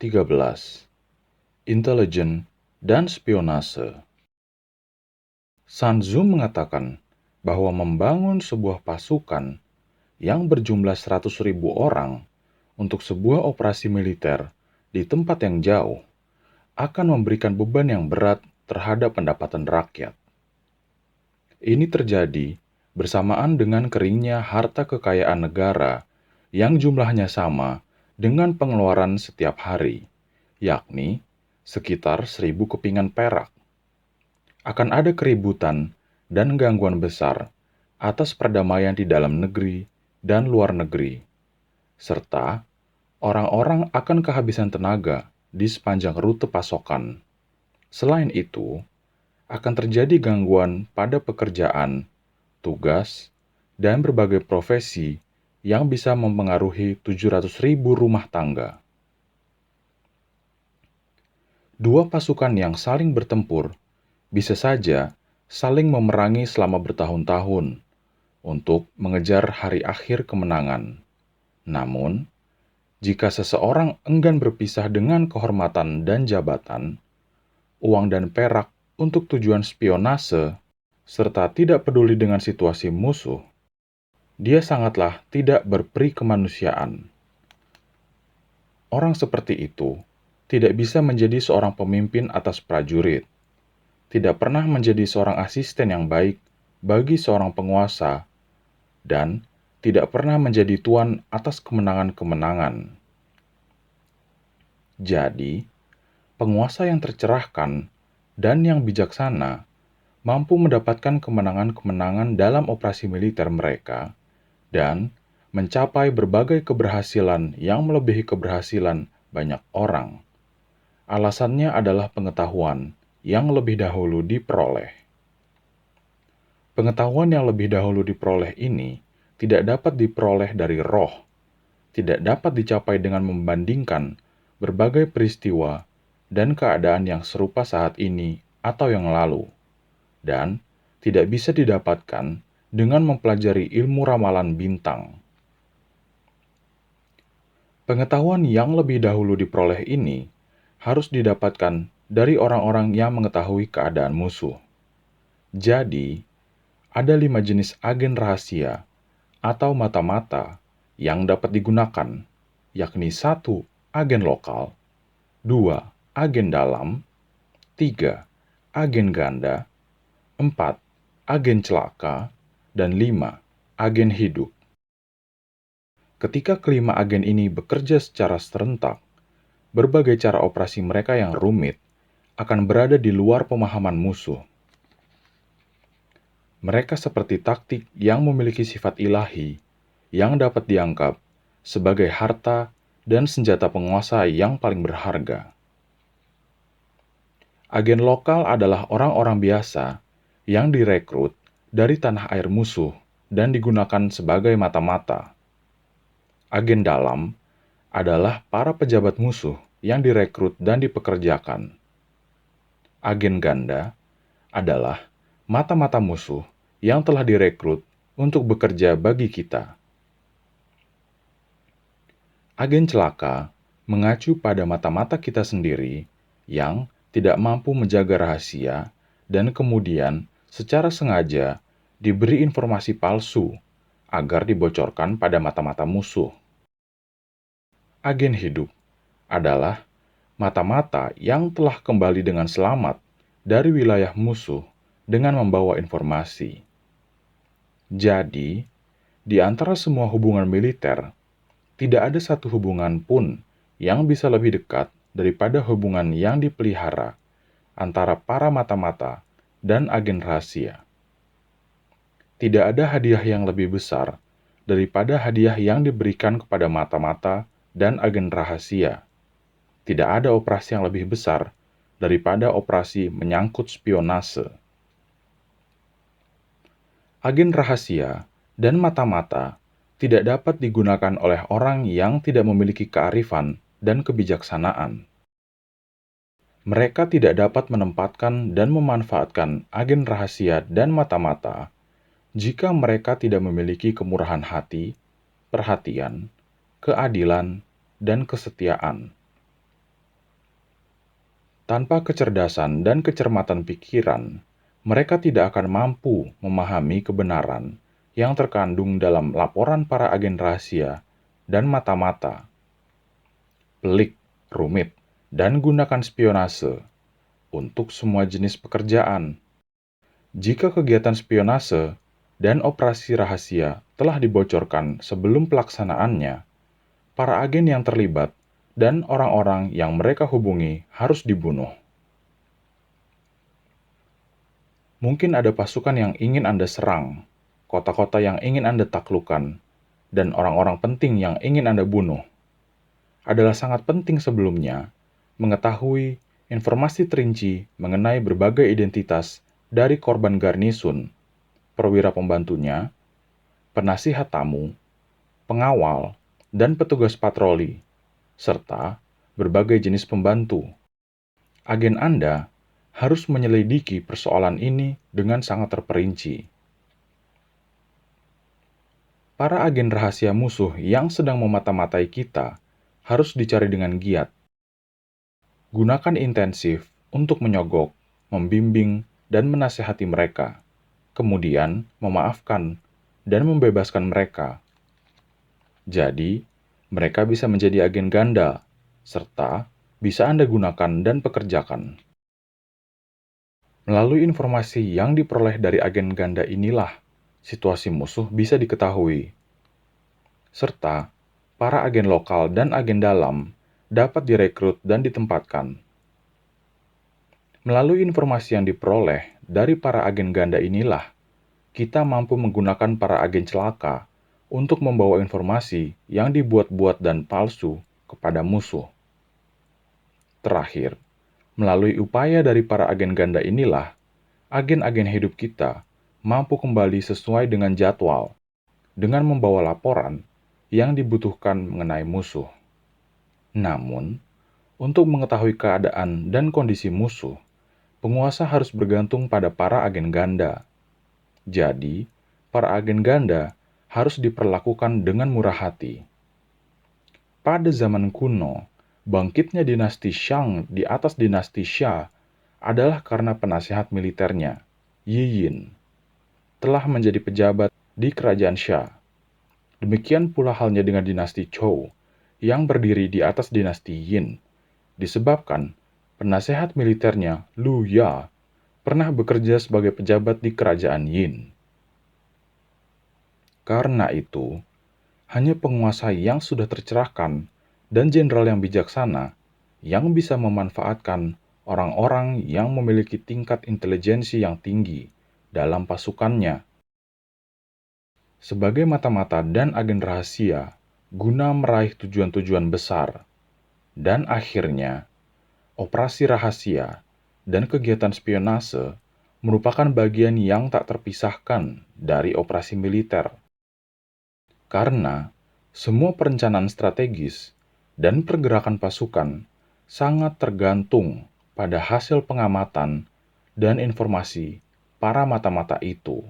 13. Intelijen dan spionase. Sun Tzu mengatakan bahwa membangun sebuah pasukan yang berjumlah 100.000 orang untuk sebuah operasi militer di tempat yang jauh akan memberikan beban yang berat terhadap pendapatan rakyat. Ini terjadi bersamaan dengan keringnya harta kekayaan negara yang jumlahnya sama dengan pengeluaran setiap hari, yakni sekitar 1.000 kepingan perak. Akan ada keributan dan gangguan besar atas perdamaian di dalam negeri dan luar negeri, serta orang-orang akan kehabisan tenaga di sepanjang rute pasokan. Selain itu, akan terjadi gangguan pada pekerjaan, tugas, dan berbagai profesi yang bisa mempengaruhi 700.000 rumah tangga. Dua pasukan yang saling bertempur bisa saja saling memerangi selama bertahun-tahun untuk mengejar hari akhir kemenangan. Namun, jika seseorang enggan berpisah dengan kehormatan dan jabatan, uang dan perak untuk tujuan spionase, serta tidak peduli dengan situasi musuh, dia sangatlah tidak berperi kemanusiaan. Orang seperti itu tidak bisa menjadi seorang pemimpin atas prajurit, tidak pernah menjadi seorang asisten yang baik bagi seorang penguasa, dan tidak pernah menjadi tuan atas kemenangan-kemenangan. Jadi, penguasa yang tercerahkan dan yang bijaksana mampu mendapatkan kemenangan-kemenangan dalam operasi militer mereka dan mencapai berbagai keberhasilan yang melebihi keberhasilan banyak orang. Alasannya adalah pengetahuan yang lebih dahulu diperoleh. Pengetahuan yang lebih dahulu diperoleh ini tidak dapat diperoleh dari roh, tidak dapat dicapai dengan membandingkan berbagai peristiwa dan keadaan yang serupa saat ini atau yang lalu, dan tidak bisa didapatkan dengan mempelajari ilmu ramalan bintang. Pengetahuan yang lebih dahulu diperoleh ini harus didapatkan dari orang-orang yang mengetahui keadaan musuh. Jadi, ada 5 jenis agen rahasia atau mata-mata yang dapat digunakan, yakni 1. Agen lokal, 2. Agen dalam, 3. Agen ganda, 4. Agen celaka, dan 5. Agen hidup. Ketika kelima agen ini bekerja secara serentak, berbagai cara operasi mereka yang rumit akan berada di luar pemahaman musuh. Mereka seperti taktik yang memiliki sifat ilahi yang dapat dianggap sebagai harta dan senjata penguasa yang paling berharga. Agen lokal adalah orang-orang biasa yang direkrut dari tanah air musuh dan digunakan sebagai mata-mata. Agen dalam adalah para pejabat musuh yang direkrut dan dipekerjakan. Agen ganda adalah mata-mata musuh yang telah direkrut untuk bekerja bagi kita. Agen celaka mengacu pada mata-mata kita sendiri yang tidak mampu menjaga rahasia dan kemudian secara sengaja diberi informasi palsu agar dibocorkan pada mata-mata musuh. Agen hidup adalah mata-mata yang telah kembali dengan selamat dari wilayah musuh dengan membawa informasi. Jadi, di antara semua hubungan militer, tidak ada satu hubungan pun yang bisa lebih dekat daripada hubungan yang dipelihara antara para mata-mata dan agen rahasia. Tidak ada hadiah yang lebih besar daripada hadiah yang diberikan kepada mata-mata dan agen rahasia. Tidak ada operasi yang lebih besar daripada operasi menyangkut spionase. Agen rahasia dan mata-mata tidak dapat digunakan oleh orang yang tidak memiliki kearifan dan kebijaksanaan. Mereka tidak dapat menempatkan dan memanfaatkan agen rahasia dan mata-mata jika mereka tidak memiliki kemurahan hati, perhatian, keadilan, dan kesetiaan. Tanpa kecerdasan dan kecermatan pikiran, mereka tidak akan mampu memahami kebenaran yang terkandung dalam laporan para agen rahasia dan mata-mata. Pelik, rumit, dan gunakan spionase untuk semua jenis pekerjaan. Jika kegiatan spionase dan operasi rahasia telah dibocorkan sebelum pelaksanaannya, para agen yang terlibat dan orang-orang yang mereka hubungi harus dibunuh. Mungkin ada pasukan yang ingin Anda serang, kota-kota yang ingin Anda taklukkan, dan orang-orang penting yang ingin Anda bunuh. Adalah sangat penting sebelumnya mengetahui informasi terinci mengenai berbagai identitas dari korban garnisun, perwira pembantunya, penasihat tamu, pengawal, dan petugas patroli, serta berbagai jenis pembantu. Agen Anda harus menyelidiki persoalan ini dengan sangat terperinci. Para agen rahasia musuh yang sedang memata-matai kita harus dicari dengan giat. Gunakan intensif untuk menyogok, membimbing, dan menasihati mereka, kemudian memaafkan dan membebaskan mereka. Jadi, mereka bisa menjadi agen ganda, serta bisa Anda gunakan dan pekerjakan. Melalui informasi yang diperoleh dari agen ganda inilah, situasi musuh bisa diketahui. Serta, para agen lokal dan agen dalam dapat direkrut dan ditempatkan. Melalui informasi yang diperoleh dari para agen ganda inilah, kita mampu menggunakan para agen celaka untuk membawa informasi yang dibuat-buat dan palsu kepada musuh. Terakhir, melalui upaya dari para agen ganda inilah, agen-agen hidup kita mampu kembali sesuai dengan jadwal, dengan membawa laporan yang dibutuhkan mengenai musuh. Namun, untuk mengetahui keadaan dan kondisi musuh, penguasa harus bergantung pada para agen ganda. Jadi, para agen ganda harus diperlakukan dengan murah hati. Pada zaman kuno, bangkitnya dinasti Shang di atas dinasti Xia adalah karena penasihat militernya, Yi Yin, telah menjadi pejabat di kerajaan Xia. Demikian pula halnya dengan dinasti Zhou yang berdiri di atas dinasti Yin, disebabkan penasehat militernya Lu Ya pernah bekerja sebagai pejabat di kerajaan Yin. Karena itu, hanya penguasa yang sudah tercerahkan dan jenderal yang bijaksana yang bisa memanfaatkan orang-orang yang memiliki tingkat intelijensi yang tinggi dalam pasukannya sebagai mata-mata dan agen rahasia guna meraih tujuan-tujuan besar. Dan akhirnya, operasi rahasia dan kegiatan spionase merupakan bagian yang tak terpisahkan dari operasi militer. Karena semua perencanaan strategis dan pergerakan pasukan sangat tergantung pada hasil pengamatan dan informasi para mata-mata itu.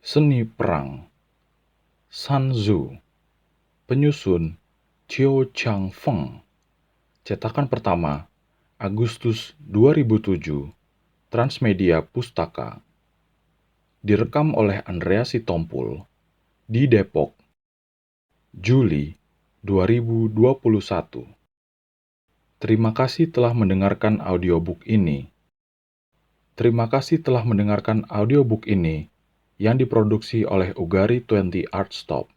Seni Perang Sun Tzu. Penyusun Chiao Chang-feng. Cetakan pertama, Agustus 2007, Transmedia Pustaka. Direkam oleh Andrea Sitompul di Depok, Juli 2021. Terima kasih telah mendengarkan audiobook ini. Terima kasih telah mendengarkan audiobook ini yang diproduksi oleh Ugari 20 Artstop.